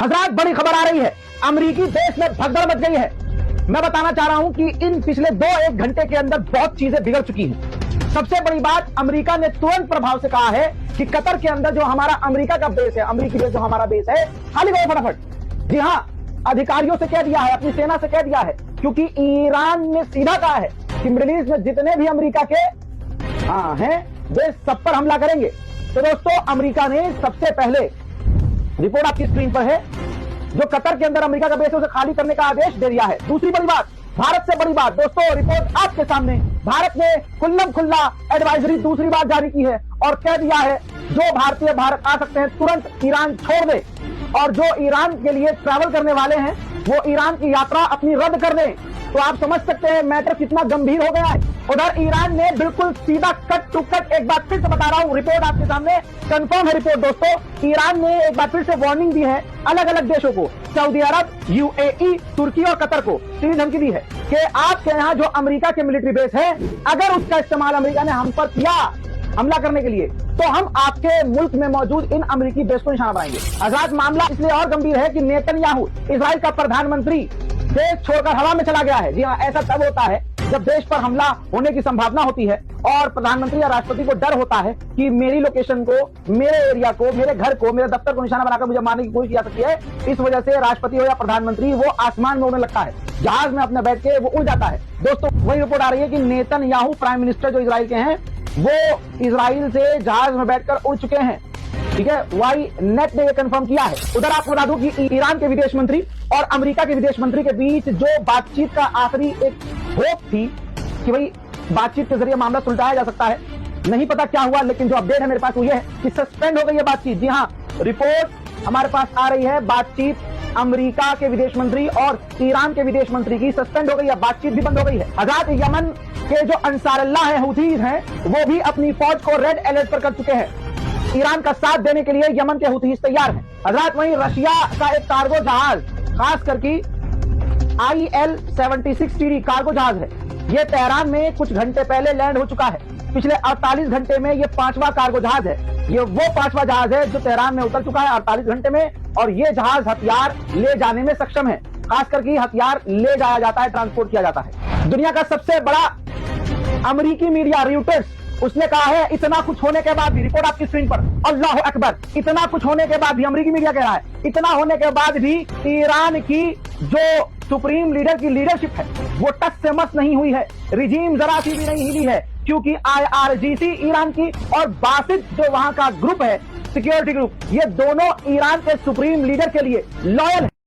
हजरात, बड़ी खबर आ रही है। अमेरिकी देश में भगदड़ मच गई है। मैं बताना चाह रहा हूं कि इन पिछले 2-1 घंटे के अंदर बहुत चीजें बिगड़ चुकी हैं। सबसे बड़ी बात, अमेरिका ने तुरंत प्रभाव से कहा है कि कतर के अंदर जो हमारा अमेरिका का बेस है, अमेरिकी बेस जो हमारा बेस है, खाली करो फटाफट। जी हाँ, अधिकारियों से कह दिया है, अपनी सेना से कह दिया है, क्योंकि ईरान ने सीधा कहा है कि मिडिल ईस्ट में जितने भी अमेरिका के हैं वे सब पर हमला करेंगे। तो दोस्तों, अमेरिका ने सबसे पहले, रिपोर्ट आपकी स्क्रीन पर है, जो कतर के अंदर अमेरिका का बेस है उसे खाली करने का आदेश दे दिया है। दूसरी बड़ी बात, भारत से बड़ी बात दोस्तों, रिपोर्ट आपके सामने, भारत ने खुल्लम खुल्ला एडवाइजरी दूसरी बार जारी की है और कह दिया है जो भारतीय भारत आ सकते हैं तुरंत ईरान छोड़ दे, और जो ईरान के लिए ट्रैवल करने वाले हैं वो ईरान की यात्रा अपनी रद्द कर दें। तो आप समझ सकते हैं मैटर कितना गंभीर हो गया है। उधर ईरान ने बिल्कुल सीधा कट टू कट, एक बार फिर से बता रहा हूं, रिपोर्ट आपके सामने, कंफर्म है रिपोर्ट दोस्तों, ईरान ने एक बार फिर से वार्निंग दी है अलग अलग देशों को, सऊदी अरब, यूएई, तुर्की और कतर को सीधी धमकी दी है कि आपके यहाँ जो अमेरिका के मिलिट्री बेस है, अगर उसका इस्तेमाल अमेरिका ने हम पर किया हमला करने के लिए, तो हम आपके मुल्क में मौजूद इन अमेरिकी बेस को निशाना बनाएंगे। आजाद, मामला इसलिए और गंभीर है कि नेतन्याहू, इजराइल का प्रधानमंत्री, देश छोड़कर हवा में चला गया है। जी हाँ, ऐसा तब होता है जब देश पर हमला होने की संभावना होती है और प्रधानमंत्री या राष्ट्रपति को डर होता है कि मेरी लोकेशन को, मेरे एरिया को, मेरे घर को, मेरे दफ्तर को निशाना बनाकर मुझे मारने की कोशिश की जा सकती है। इस वजह से राष्ट्रपति हो या प्रधानमंत्री वो आसमान में उड़ने लगता है, जहाज में अपने बैठ के वो उड़ जाता है। दोस्तों, वही रिपोर्ट आ रही है कि नेतन्याहू प्राइम मिनिस्टर जो इजराइल के हैं, वो इजराइल से जहाज में बैठकर उड़ चुके हैं। ठीक है, वाई नेट ने यह कंफर्म किया है। उधर आपको बता दूं कि ईरान के विदेश मंत्री और अमेरिका के विदेश मंत्री के बीच जो बातचीत का आखिरी एक होप थी कि भाई बातचीत के जरिए मामला सुलझाया जा सकता है, नहीं पता क्या हुआ, लेकिन जो अपडेट है मेरे पास वो ये है कि सस्पेंड हो गई है बातचीत। जी हाँ, रिपोर्ट हमारे पास आ रही है, बातचीत अमेरिका के विदेश मंत्री और ईरान के विदेश मंत्री की सस्पेंड हो गई है, बातचीत भी बंद हो गई है। आजाद, यमन के जो अंसारुल्लाह है, हुथीज हैं, वो भी अपनी फौज को रेड अलर्ट पर कर चुके हैं। ईरान का साथ देने के लिए यमन के हुथीज तैयार हैं। हजरात, वहीं रशिया का एक कार्गो जहाज, खास करके IL-76 कार्गो जहाज है, ये तेहरान में कुछ घंटे पहले लैंड हो चुका है। पिछले 48 घंटे में ये 5वां कार्गो जहाज है। ये वो 5वां जहाज है जो तेहरान में उतर चुका है 48 घंटे में, और ये जहाज हथियार ले जाने में सक्षम है। खास करके हथियार ले जाया जाता है, ट्रांसपोर्ट किया जाता है। दुनिया का सबसे बड़ा अमेरिकी मीडिया रॉयटर्स, उसने कहा है इतना कुछ होने के बाद भी, रिपोर्ट आपकी स्क्रीन पर, अल्लाह अकबर, इतना कुछ होने के बाद भी, अमेरिकी मीडिया कह रहा है, इतना होने के बाद भी ईरान की जो सुप्रीम लीडर की लीडरशिप है वो टस से मस नहीं हुई है, रिजीम जरा सी भी नहीं हिली है, क्योंकि IRGC ईरान की और बासित जो वहां का ग्रुप है, सिक्योरिटी ग्रुप, ये दोनों ईरान के सुप्रीम लीडर के लिए लॉयल है।